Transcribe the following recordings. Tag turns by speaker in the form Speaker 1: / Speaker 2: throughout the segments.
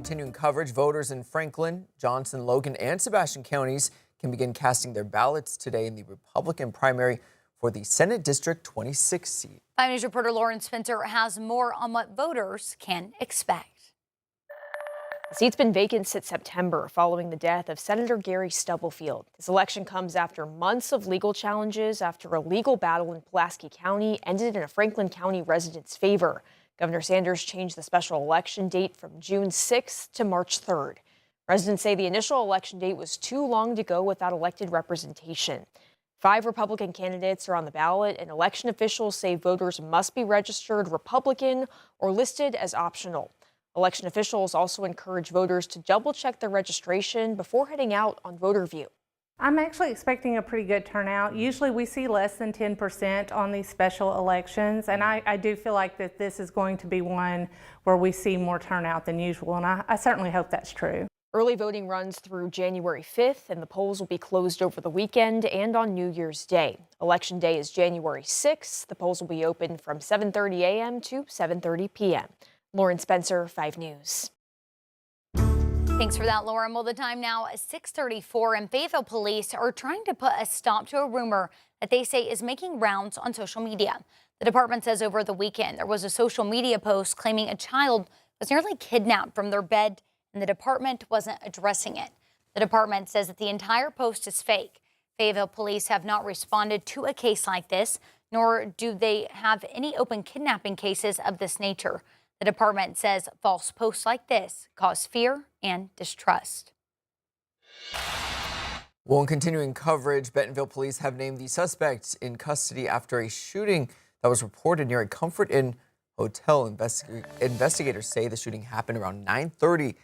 Speaker 1: Continuing coverage, voters in Franklin, Johnson, Logan, and Sebastian counties can begin casting their ballots today in the Republican primary for the Senate District 26 seat.
Speaker 2: 5 News reporter Lauren Spencer has more on what voters can expect.
Speaker 3: The seat's been vacant since September following the death of Senator Gary Stubblefield. This election comes after months of legal challenges after a legal battle in Pulaski County ended in a Franklin County resident's favor. Governor Sanders changed the special election date from June 6th to March 3rd. Residents say the initial election date was too long to go without elected representation. 5 Republican candidates are on the ballot, and election officials say voters must be registered Republican or listed as optional. Election officials also encourage voters to double-check their registration before heading out on VoterView.
Speaker 4: I'm actually expecting a pretty good turnout. Usually we see less than 10% on these special elections, and I do feel like that this is going to be one where we see more turnout than usual, and I certainly hope that's true.
Speaker 3: Early voting runs through January 5th, and the polls will be closed over the weekend and on New Year's Day. Election Day is January 6th. The polls will be open from 7:30 a.m. to 7:30 p.m. Lauren Spencer, 5 News.
Speaker 2: Thanks for that, Lauren. Well, the time now is 6:34, and Fayetteville police are trying to put a stop to a rumor that they say is making rounds on social media. The department says over the weekend there was a social media post claiming a child was nearly kidnapped from their bed, and the department wasn't addressing it. The department says that the entire post is fake. Fayetteville police have not responded to a case like this, nor do they have any open kidnapping cases of this nature. The department says false posts like this cause fear and distrust.
Speaker 1: Well, in continuing coverage, Bentonville police have named the suspect in custody after a shooting that was reported near a Comfort Inn hotel. Investigators say the shooting happened around 9:30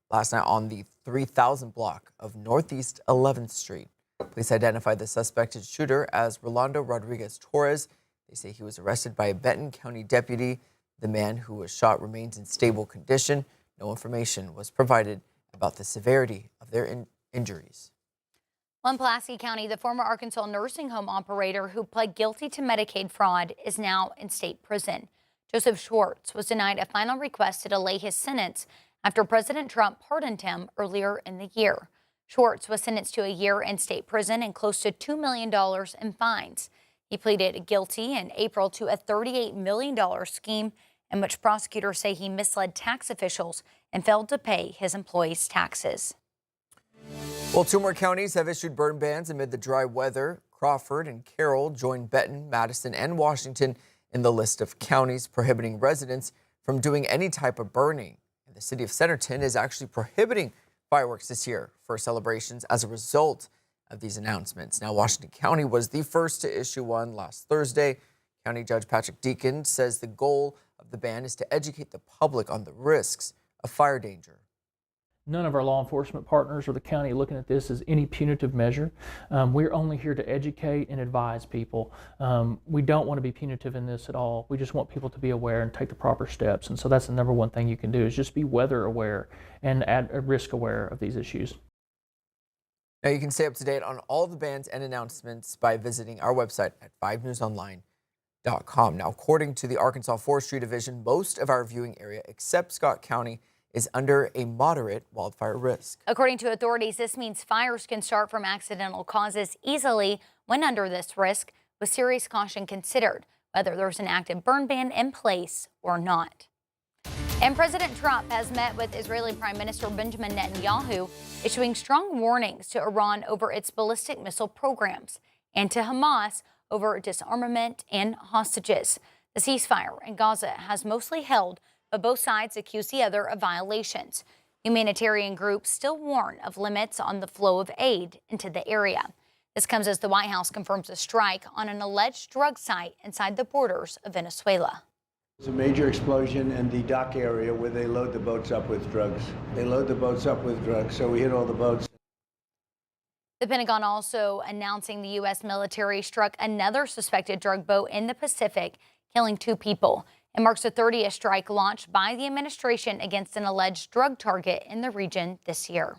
Speaker 1: last night on the 3000 block of Northeast 11th Street. Police identified the suspected shooter as Rolando Rodriguez Torres. They say he was arrested by a Benton County deputy. The man who was shot remains in stable condition. No information was provided about the severity of their injuries.
Speaker 2: In Pulaski County, the former Arkansas nursing home operator who pled guilty to Medicaid fraud is now in state prison. Joseph Schwartz was denied a final request to delay his sentence after President Trump pardoned him earlier in the year. Schwartz was sentenced to a year in state prison and close to $2 million in fines. He pleaded guilty in April to a $38 million scheme in which prosecutors say he misled tax officials and failed to pay his employees' taxes.
Speaker 1: Well, 2 more counties have issued burn bans amid the dry weather. Crawford and Carroll join Benton, Madison, and Washington in the list of counties prohibiting residents from doing any type of burning. And the city of Centerton is actually prohibiting fireworks this year for celebrations as a result of these announcements. Now, Washington County was the first to issue one last Thursday. County Judge Patrick Deacon says the goal of the ban is to educate the public on the risks of fire danger.
Speaker 5: None of our law enforcement partners or the county are looking at this as any punitive measure. We're only here to educate and advise people. We don't want to be punitive in this at all. We just want people to be aware and take the proper steps. And so that's the number one thing you can do is just be weather aware and risk aware of these issues.
Speaker 1: Now you can stay up to date on all the bans and announcements by visiting our website at 5newsonline.com. Now, according to the Arkansas Forestry Division, most of our viewing area except Scott County is under a moderate wildfire risk.
Speaker 2: According to authorities, this means fires can start from accidental causes easily when under this risk, with serious caution considered, whether there's an active burn ban in place or not. And President Trump has met with Israeli Prime Minister Benjamin Netanyahu, issuing strong warnings to Iran over its ballistic missile programs and to Hamas over disarmament and hostages. The ceasefire in Gaza has mostly held, but both sides accuse the other of violations. Humanitarian groups still warn of limits on the flow of aid into the area. This comes as the White House confirms a strike on an alleged drug site inside the borders of Venezuela.
Speaker 6: It's a major explosion in the dock area where they load the boats up with drugs. They load the boats up with drugs, so we hit all the boats.
Speaker 2: The Pentagon also announcing the U.S. military struck another suspected drug boat in the Pacific, killing 2 people. It marks the 30th strike launched by the administration against an alleged drug target in the region this year.